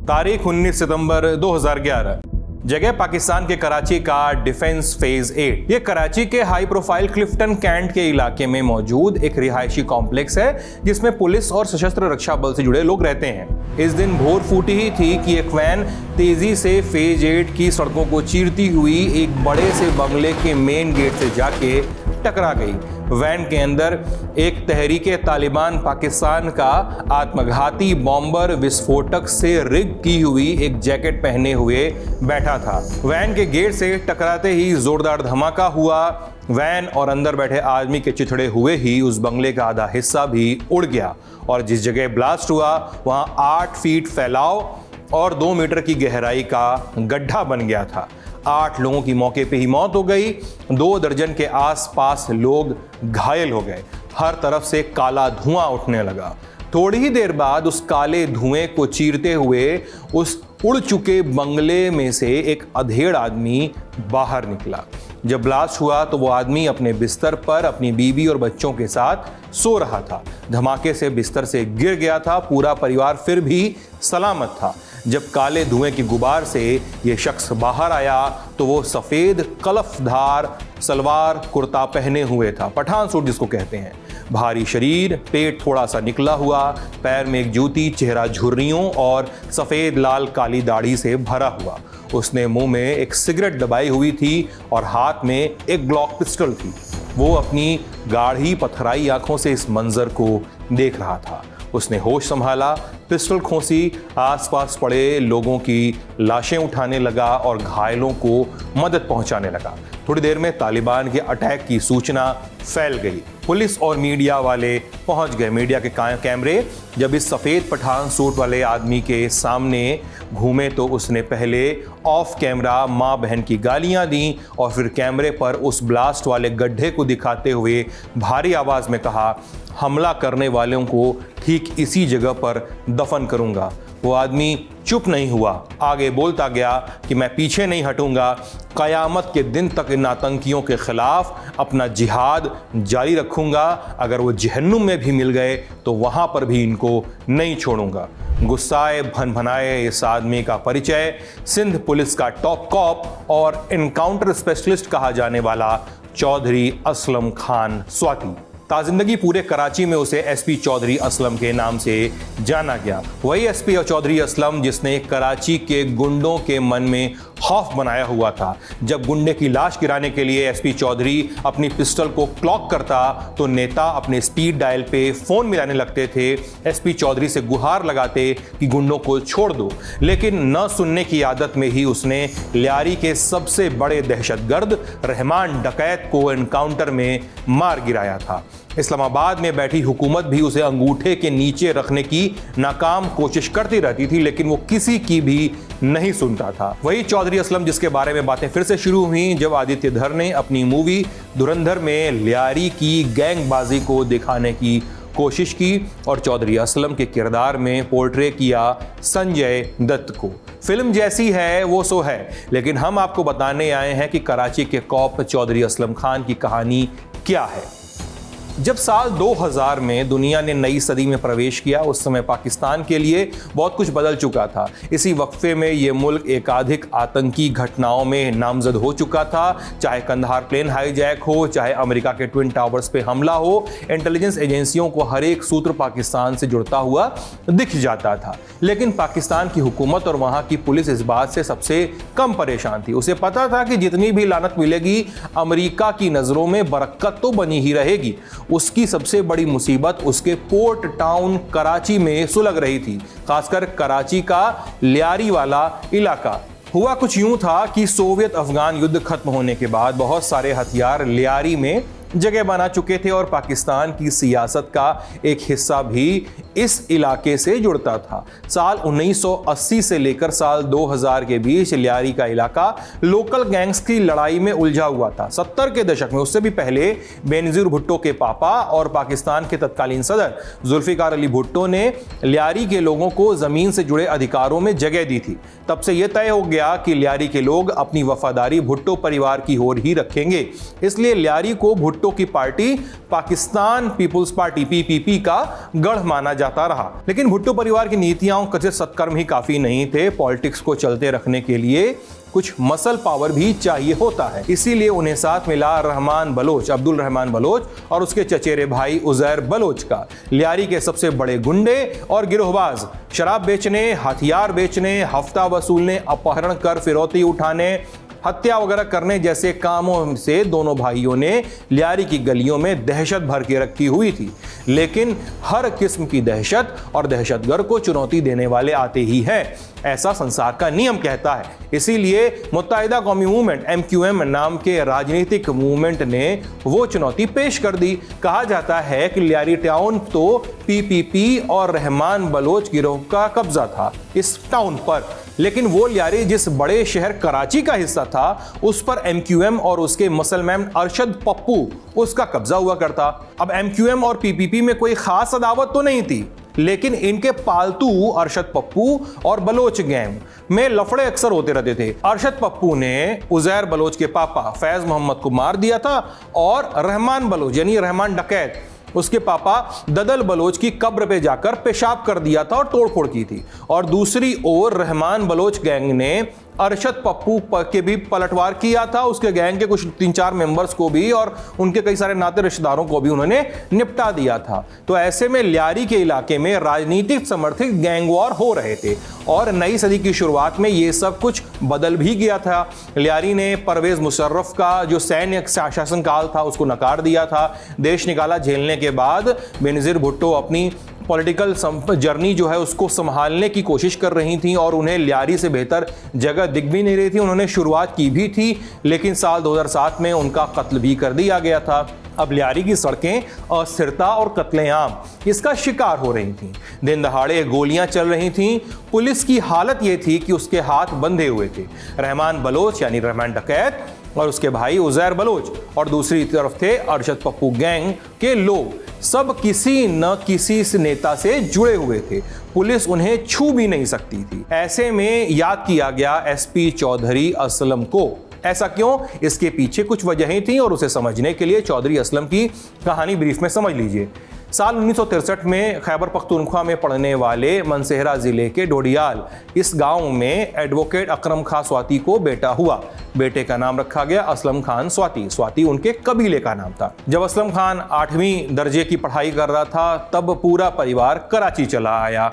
तारीख 19 सितंबर 2011। जगह पाकिस्तान के कराची का डिफेंस फेज 8। ये कराची के हाई प्रोफाइल क्लिफ्टन कैंट के इलाके में मौजूद एक रिहायशी कॉम्प्लेक्स है जिसमें पुलिस और सशस्त्र रक्षा बल से जुड़े लोग रहते हैं। इस दिन भोर फूटी ही थी कि एक वैन तेजी से फेज 8 की सड़कों को चीरती हुई एक बड़े से बंगले के मेन गेट से जाके टकरा गई। वैन के अंदर एक तहरीके तालिबान पाकिस्तान का आत्मघाती बॉम्बर विस्फोटक से रिग की हुई एक जैकेट पहने हुए बैठा था। वैन के गेट से टकराते ही जोरदार धमाका हुआ। वैन और अंदर बैठे आदमी के चिथड़े हुए ही उस बंगले का आधा हिस्सा भी उड़ गया और जिस जगह ब्लास्ट हुआ वहां 8 फीट फैलाव और 2 मीटर की गहराई का गड्ढा बन गया था। 8 लोगों की मौके पे ही मौत हो गई। 2 दर्जन के आसपास लोग घायल हो गए। हर तरफ से काला धुआं उठने लगा। थोड़ी ही देर बाद उस काले धुएं को चीरते हुए उस उड़ चुके बंगले में से एक अधेड़ आदमी बाहर निकला। जब ब्लास्ट हुआ तो वो आदमी अपने बिस्तर पर अपनी बीवी और बच्चों के साथ सो रहा था। धमाके से बिस्तर से गिर गया था। पूरा परिवार फिर भी सलामत था। जब काले धुएं की गुबार से ये शख्स बाहर आया तो वो सफेद कलफधार सलवार कुर्ता पहने हुए था, पठान सूट जिसको कहते हैं। भारी शरीर, पेट थोड़ा सा निकला हुआ, पैर में एक जूती, चेहरा झुर्रियों और सफेद लाल काली दाढ़ी से भरा हुआ। उसने मुंह में एक सिगरेट दबाई हुई थी और हाथ में एक ग्लॉक पिस्टल थी। वो अपनी गाढ़ी पथराई आंखों से इस मंजर को देख रहा था। उसने होश संभाला, पिस्टल खोसी, आसपास पड़े लोगों की लाशें उठाने लगा और घायलों को मदद पहुंचाने लगा। थोड़ी देर में तालिबान के अटैक की सूचना फैल गई। पुलिस और मीडिया वाले पहुंच गए। मीडिया के कैमरे जब इस सफ़ेद पठान सूट वाले आदमी के सामने घूमे तो उसने पहले ऑफ कैमरा माँ बहन की गालियां दी और फिर कैमरे पर उस ब्लास्ट वाले गड्ढे को दिखाते हुए भारी आवाज़ में कहा, हमला करने वालों को ठीक इसी जगह पर दफन करूंगा। वो आदमी चुप नहीं हुआ, आगे बोलता गया कि मैं पीछे नहीं हटूंगा। क़यामत के दिन तक इन आतंकियों के खिलाफ अपना जिहाद जारी रखूंगा। अगर वो जहन्नुम में भी मिल गए तो वहां पर भी इनको नहीं छोड़ूंगा। गुस्साए भनभनाए इस आदमी का परिचय सिंध पुलिस का टॉप कॉप और एनकाउंटर स्पेशलिस्ट कहा जाने वाला चौधरी असलम खान स्वाति। ताजिंदगी पूरे कराची में उसे एसपी चौधरी असलम के नाम से जाना गया। वही एसपी चौधरी असलम जिसने कराची के गुंडों के मन में खौफ बनाया हुआ था। जब गुंडे की लाश गिराने के लिए एसपी चौधरी अपनी पिस्टल को क्लॉक करता तो नेता अपने स्पीड डायल पे फोन मिलाने लगते थे। एसपी चौधरी से गुहार लगाते कि गुंडों को छोड़ दो, लेकिन न सुनने की आदत में ही उसने लियारी के सबसे बड़े दहशतगर्द रहमान डकैत को एनकाउंटर में मार गिराया था। इस्लामाबाद में बैठी हुकूमत भी उसे अंगूठे के नीचे रखने की नाकाम कोशिश करती रहती थी, लेकिन वो किसी की भी नहीं सुनता था। वही चौधरी असलम जिसके बारे में बातें फिर से शुरू हुई जब आदित्य धर ने अपनी मूवी धुरंधर में लियारी की गैंगबाजी को दिखाने की कोशिश की और चौधरी असलम के किरदार में पोर्ट्रे किया संजय दत्त को। फिल्म जैसी है वो सो है, लेकिन हम आपको बताने आए हैं कि कराची के कॉप चौधरी असलम खान की कहानी क्या है। जब साल 2000 में दुनिया ने नई सदी में प्रवेश किया उस समय पाकिस्तान के लिए बहुत कुछ बदल चुका था। इसी वक्फे में ये मुल्क एकाधिक आतंकी घटनाओं में नामजद हो चुका था। चाहे कंधार प्लेन हाईजैक हो, चाहे अमेरिका के ट्विन टावर्स पे हमला हो, इंटेलिजेंस एजेंसियों को हर एक सूत्र पाकिस्तान से जुड़ता हुआ दिख जाता था। लेकिन पाकिस्तान की हुकूमत और वहाँ की पुलिस इस बात से सबसे कम परेशान थी। उसे पता था कि जितनी भी लानत मिलेगी अमेरिका की नज़रों में बरकत तो बनी ही रहेगी। उसकी सबसे बड़ी मुसीबत उसके पोर्ट टाउन कराची में सुलग रही थी, खासकर कराची का लियारी वाला इलाका। हुआ कुछ यूं था कि सोवियत अफगान युद्ध खत्म होने के बाद बहुत सारे हथियार लियारी में जगह बना चुके थे और पाकिस्तान की सियासत का एक हिस्सा भी इस इलाके से जुड़ता था। साल 1980 से लेकर साल 2000 के बीच लियारी का इलाका लोकल गैंग्स की लड़ाई में उलझा हुआ था। 70 के दशक में, उससे भी पहले, बेनजीर भुट्टो के पापा और पाकिस्तान के तत्कालीन सदर जुल्फिकार अली भुट्टो ने लियारी के लोगों को जमीन से जुड़े अधिकारों में जगह दी थी। तब से यह तय हो गया कि लियारी के लोग अपनी वफादारी भुट्टो परिवार की ओर ही रखेंगे। इसलिए लियारी को भुट्टो की party Pakistan Peoples Party PPP का गढ़ माना जाता रहा। लेकिन भुट्टो परिवार की नीतियां कथित सत्कर्म ही काफी नहीं थे। पॉलिटिक्स को चलते रखने के लिए कुछ मसल पावर भी चाहिए होता है। इसीलिए उन्हें साथ मिला रहमान बलोच, अब्दुल रहमान बलोच और उसके चचेरे भाई उजैर बलोच का, लियारी के सबसे बड़े गुंडे और गिरोहबाज। शराब बेचने, हथियार बेचने, हफ्ता वसूलने, अपहरण कर फिरौती उठाने, हत्या वगैरह करने जैसे कामों से दोनों भाइयों ने लियारी की गलियों में दहशत भर के रखी हुई थी। लेकिन हर किस्म की दहशत और दहशतगर्द को चुनौती देने वाले आते ही हैं, ऐसा संसार का नियम कहता है। इसीलिए मुत्तहिदा कौमी मूवमेंट MQM नाम के राजनीतिक मूवमेंट ने वो चुनौती पेश कर दी। कहा जाता है कि लियारी टाउन तो PPP और रहमान बलोच गिरोह का कब्जा था इस टाउन पर, लेकिन वो लियारी जिस बड़े शहर कराची का हिस्सा था उस पर MQM और उसके मसलमैन अरशद पप्पू उसका कब्जा हुआ करता। अब MQM और PPP में कोई खास अदावत तो नहीं थी, लेकिन इनके पालतू अरशद पप्पू और बलोच गैंग में लफड़े अक्सर होते रहते थे। अरशद पप्पू ने उजैर बलोच के पापा फैज मोहम्मद को मार दिया था और रहमान बलोच यानी रहमान डकैत उसके पापा ददल बलोच की कब्र पे जाकर पेशाब कर दिया था और तोड़फोड़ की थी। और दूसरी ओर रहमान बलोच गैंग ने अरशद पप्पू के भी पलटवार किया था, उसके गैंग के कुछ 3-4 मेंबर्स को भी और उनके कई सारे नाते रिश्तेदारों को भी उन्होंने निपटा दिया था। तो ऐसे में लियारी के इलाके में राजनीतिक समर्थित गैंग वॉर हो रहे थे और नई सदी की शुरुआत में ये सब कुछ बदल भी गया था। लियारी ने परवेज मुशर्रफ का जो सैन्य शासनकाल था उसको नकार दिया था। देश निकाला झेलने के बाद बेनजीर भुट्टो अपनी पॉलिटिकल जर्नी जो है उसको संभालने की कोशिश कर रही थी और उन्हें लियारी से बेहतर जगह दिख भी नहीं रही थी। उन्होंने शुरुआत की भी थी, लेकिन साल 2007 में उनका कत्ल भी कर दिया गया था। अब लियारी की सड़कें अस्थिरता और कत्लेआम इसका शिकार हो रही थीं। दिन दहाड़े गोलियां चल रही थीं। पुलिस की हालत यह थी कि उसके हाथ बंधे हुए थे। रहमान बलोच यानी रहमान डकैत और उसके भाई उजैर बलोच और दूसरी तरफ थे अरशद पप्पू गैंग के लोग, सब किसी न किसी नेता से जुड़े हुए थे। पुलिस उन्हें छू भी नहीं सकती थी। ऐसे में याद किया गया SP चौधरी असलम को। ऐसा क्यों? इसके पीछे कुछ वजहें थी और उसे समझने के लिए चौधरी असलम की कहानी ब्रीफ में समझ लीजिए। साल 1963 में खैबर पख्तूनख्वा में पड़ने वाले मनसेहरा जिले के डोडियाल इस गांव में एडवोकेट अकरम खां स्वाति को बेटा हुआ। बेटे का नाम रखा गया असलम खान स्वाति। स्वाति उनके कबीले का नाम था। जब असलम खान 8वीं दर्जे की पढ़ाई कर रहा था तब पूरा परिवार कराची चला आया।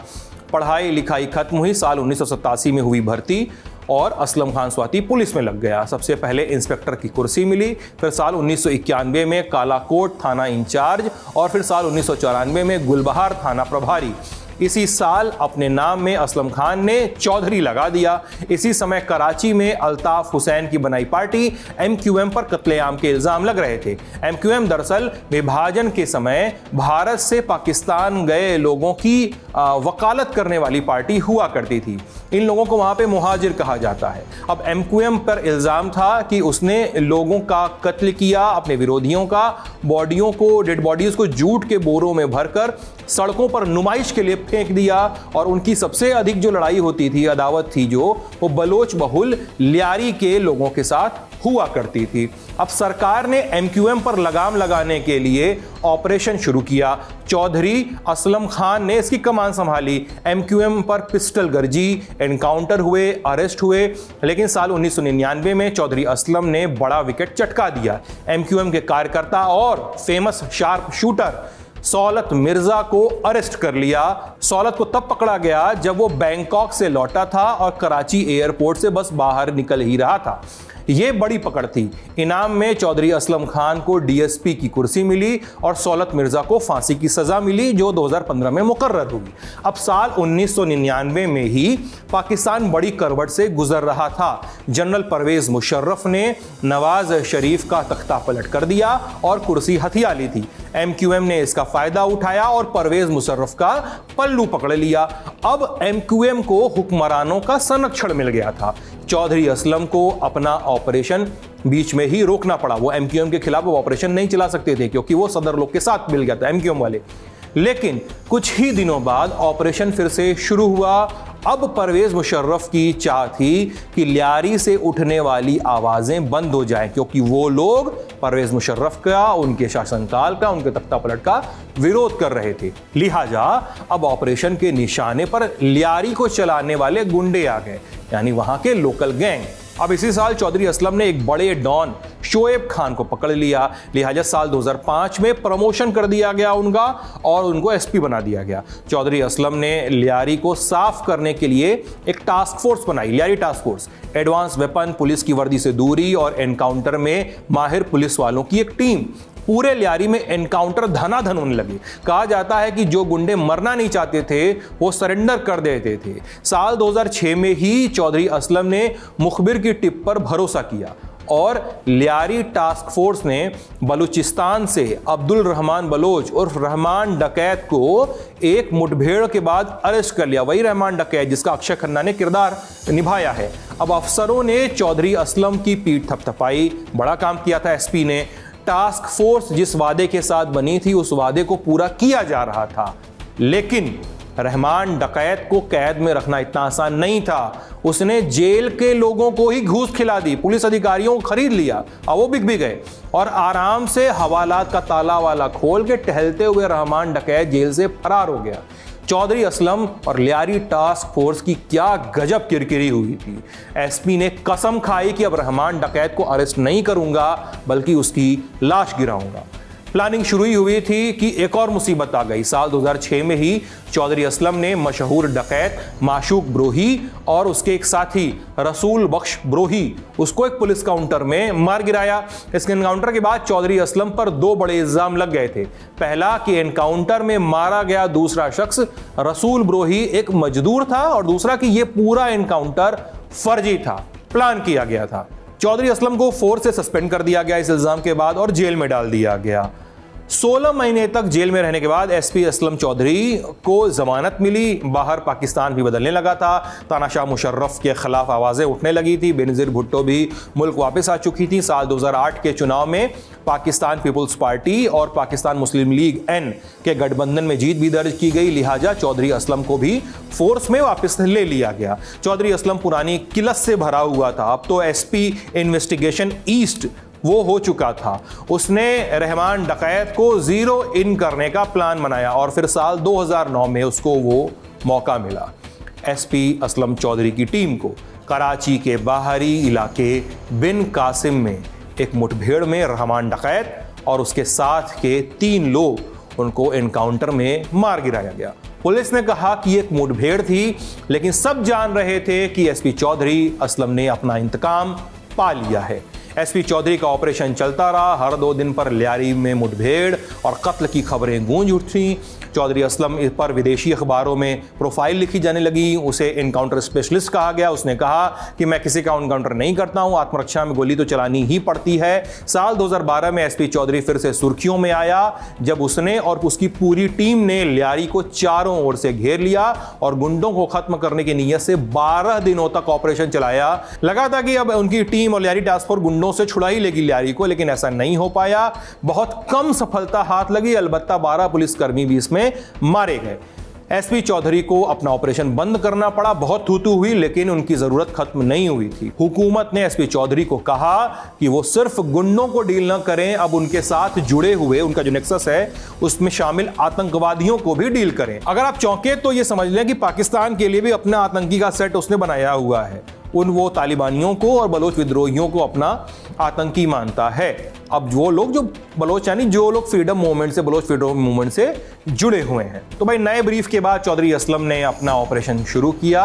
पढ़ाई लिखाई खत्म हुई। साल 1987 में हुई भर्ती और असलम खान स्वाति पुलिस में लग गया। सबसे पहले इंस्पेक्टर की कुर्सी मिली, फिर साल 1991 में कालाकोट थाना इंचार्ज और फिर साल 1994 में गुलबहार थाना प्रभारी। इसी साल अपने नाम में असलम खान ने चौधरी लगा दिया। इसी समय कराची में अल्ताफ हुसैन की बनाई पार्टी MQM पर कत्लेआम के इल्जाम लग रहे थे। MQM दरअसल विभाजन के समय भारत से पाकिस्तान गए लोगों की वकालत करने वाली पार्टी हुआ करती थी। इन लोगों को वहां पे मुहाजिर कहा जाता है। अब MQM पर इल्जाम था कि उसने लोगों का कत्ल किया, अपने विरोधियों का बॉडियों को, डेड बॉडीज को जूट के बोरों में भरकर सड़कों पर नुमाइश के लिए फेंक दिया। और उनकी सबसे अधिक जो लड़ाई होती थी, अदावत थी जो, वो बलोच बहुल लियारी के लोगों के साथ हुआ करती थी। अब सरकार ने MQM पर लगाम लगाने के लिए ऑपरेशन शुरू किया। चौधरी असलम खान ने इसकी कमान संभाली। MQM पर पिस्टल गर्जी, एनकाउंटर हुए, अरेस्ट हुए। लेकिन साल 1999 में चौधरी असलम ने बड़ा विकेट चटका दिया। MQM के कार्यकर्ता और famous sharp shooter Saulat Mirza को अरेस्ट कर लिया। सौलत को तब पकड़ा गया जब वो बैंकॉक से लौटा था और कराची एयरपोर्ट से बस बाहर निकल ही रहा था। ये बड़ी पकड़ थी। इनाम में चौधरी असलम खान को DSP की कुर्सी मिली और सौलत मिर्जा को फांसी की सजा मिली जो 2015 में मुकर्रर हुई। अब साल 1999 में ही पाकिस्तान बड़ी करवट से गुजर रहा था। जनरल परवेज मुशर्रफ ने नवाज शरीफ का तख्ता पलट कर दिया और कुर्सी हथिया ली थी। MQM ने इसका फायदा उठाया और परवेज मुशर्रफ का पल्लू पकड़ लिया। अब MQM को हुक्मरानों का संरक्षण मिल गया था। चौधरी असलम को अपना ऑपरेशन बीच में ही रोकना पड़ा। वो MQM के खिलाफ वो ऑपरेशन नहीं चला सकते थे क्योंकि वो सदर लोग के साथ मिल गया था MQM वाले। लेकिन कुछ ही दिनों बाद ऑपरेशन फिर से शुरू हुआ अब परवेज मुशर्रफ की चाह थी कि लियारी से उठने वाली आवाजें बंद हो जाएं, क्योंकि वो लोग परवेज मुशर्रफ का, उनके शासनकाल का, उनके तख्तापलट का विरोध कर रहे थे। लिहाजा अब ऑपरेशन के निशाने पर लियारी को चलाने वाले गुंडे आ गए, यानी वहां के लोकल गैंग। अब इसी साल चौधरी असलम ने एक बड़े डॉन शोएब खान को पकड़ लिया। लिहाजा साल 2005 में प्रमोशन कर दिया गया उनका और उनको एसपी बना दिया गया। चौधरी असलम ने लियारी को साफ करने के लिए एक टास्क फोर्स बनाई, Lyari task force. Advance weapon, police की वर्दी से दूरी और एनकाउंटर में माहिर पुलिस वालों की एक टीम। पूरे लियारी में एनकाउंटर धनाधन होने लगे। कहा जाता है कि जो गुंडे मरना नहीं चाहते थे वो सरेंडर कर देते थे। साल 2006 में ही चौधरी असलम ने मुखबिर की टिप पर भरोसा किया और लियारी टास्क फोर्स ने बलूचिस्तान से अब्दुल रहमान बलोच और रहमान डकैत को एक मुठभेड़ के बाद अरेस्ट कर लिया। वही रहमान डकैत जिसका अक्षय खन्ना ने किरदार निभाया है। अब अफसरों ने चौधरी असलम की पीठ थपथपाई। बड़ा काम किया था एसपी ने। टास्क फोर्स जिस वादे के साथ बनी थी उस वादे को पूरा किया जा रहा था, लेकिन रहमान डकैत को कैद में रखना इतना आसान नहीं था। उसने जेल के लोगों को ही घूस खिला दी, पुलिस अधिकारियों को खरीद लिया, अब वो बिक भी गए और आराम से हवालात का ताला वाला खोल के टहलते हुए रहमान डकैत जेल से फरार हो गया। चौधरी असलम और लियारी टास्क फोर्स की क्या गजब किरकिरी हुई थी। एसपी ने कसम खाई कि अब रहमान डकैत को अरेस्ट नहीं करूंगा बल्कि उसकी लाश गिराऊंगा। प्लानिंग शुरू ही हुई थी कि एक और मुसीबत आ गई। साल 2006 में ही चौधरी असलम ने मशहूर डकैत माशूक ब्रोही और उसके एक साथी रसूल बख्श ब्रोही उसको एक पुलिस काउंटर में मार गिराया। इस एनकाउंटर के बाद चौधरी असलम पर दो बड़े इल्जाम लग गए थे। पहला कि एनकाउंटर में मारा गया दूसरा शख्स रसूल ब्रोही एक मजदूर था और दूसरा कि यह पूरा एनकाउंटर फर्जी था, प्लान किया गया था। चौधरी असलम को फोर्स से सस्पेंड कर दिया गया इस इल्जाम के बाद और जेल में डाल दिया गया। 16 महीने तक जेल में रहने के बाद एसपी असलम चौधरी को जमानत मिली। बाहर पाकिस्तान भी बदलने लगा था। तानाशाह मुशर्रफ के खिलाफ आवाजें उठने लगी थी। बेनजीर भुट्टो भी मुल्क वापस आ चुकी थी। साल 2008 के चुनाव में पाकिस्तान पीपुल्स पार्टी और पाकिस्तान मुस्लिम लीग एन के गठबंधन में जीत भी दर्ज की गई। लिहाजा चौधरी असलम को भी फोर्स में वापस ले लिया गया। चौधरी असलम पुरानी किलत से भरा हुआ था। अब तो एसपी इन्वेस्टिगेशन ईस्ट वो हो चुका था। उसने रहमान डकैत को जीरो इन करने का प्लान बनाया और फिर साल 2009 में उसको वो मौका मिला। एसपी असलम चौधरी की टीम को कराची के बाहरी इलाके बिन कासिम में एक मुठभेड़ में रहमान डकैत और उसके साथ के 3 लोग उनको एनकाउंटर में मार गिराया गया। पुलिस ने कहा कि एक मुठभेड़ थी, लेकिन सब जान रहे थे कि एसपी चौधरी असलम ने अपना इंतकाम पा लिया है। एसपी चौधरी का ऑपरेशन चलता रहा। हर 2 दिन पर लियारी में मुठभेड़ और कत्ल की खबरें गूंज उठी। चौधरी असलम इस पर विदेशी अखबारों में प्रोफाइल लिखी जाने लगी। उसे एनकाउंटर स्पेशलिस्ट कहा गया। उसने कहा कि मैं किसी का एनकाउंटर नहीं करता हूं, आत्मरक्षा में गोली तो चलानी ही पड़ती है। साल 2012 में एसपी चौधरी फिर से सुर्खियों में आया जब उसने और उसकी पूरी टीम ने लियारी को चारों ओर से घेर लिया और गुंडों को खत्म करने की नीयत से 12 दिनों तक ऑपरेशन चलाया। लगा था कि अब उनकी टीम और लियारी टास्क फोर्स गुंडों से छुड़ा ही लेगी लियारी को, लेकिन ऐसा नहीं हो पाया। बहुत कम सफलता हाथ लगी। अलबत्ता 12 पुलिसकर्मी भी इसमें मारे गए। एसपी चौधरी को अपना ऑपरेशन बंद करना पड़ा। बहुत थूथू हुई, लेकिन उनकी जरूरत खत्म नहीं हुई थी। हुकूमत ने एसपी चौधरी को कहा कि वो सिर्फ गुंडों को डील न करें, अब उनके साथ जुड़े हुए उनका जो नेक्सस है उसमें शामिल आतंकवादियों को भी डील करें। अगर आप चौंके तो ये समझ लें कि पाकिस्तान के लिए भी अपना आतंकी का सेट उसने बनाया हुआ है। वो तालिबानियों को और बलोच विद्रोहियों को अपना आतंकी मानता है। अब वो लोग जो बलोच यानी जो लोग फ्रीडम मूवमेंट से, बलोच फ्रीडम मूवमेंट से जुड़े हुए हैं। तो भाई नए ब्रीफ के बाद चौधरी असलम ने अपना ऑपरेशन शुरू किया।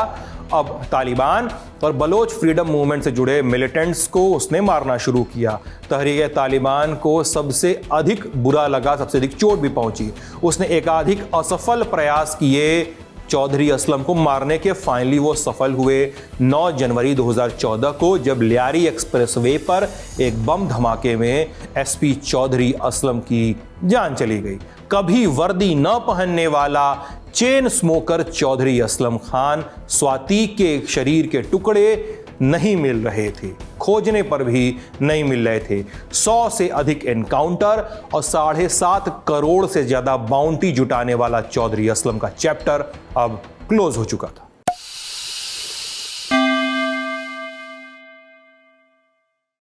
अब तालिबान और बलोच फ्रीडम मूवमेंट से जुड़े मिलिटेंट्स को उसने मारना शुरू किया। तहरीक तालिबान को सबसे अधिक बुरा लगा, सबसे अधिक चोट भी पहुंची। उसने एकाधिक असफल प्रयास किए चौधरी असलम को मारने के। फाइनली वो सफल हुए 9 जनवरी 2014 को, जब लियारी एक्सप्रेसवे पर एक बम धमाके में एसपी चौधरी असलम की जान चली गई। कभी वर्दी न पहनने वाला चेन स्मोकर चौधरी असलम खान स्वाति के शरीर के टुकड़े नहीं मिल रहे थे, खोजने पर भी नहीं मिल रहे थे। 100 से अधिक एनकाउंटर और 7.5 करोड़ से ज्यादा बाउंटी जुटाने वाला चौधरी असलम का चैप्टर अब क्लोज हो चुका था।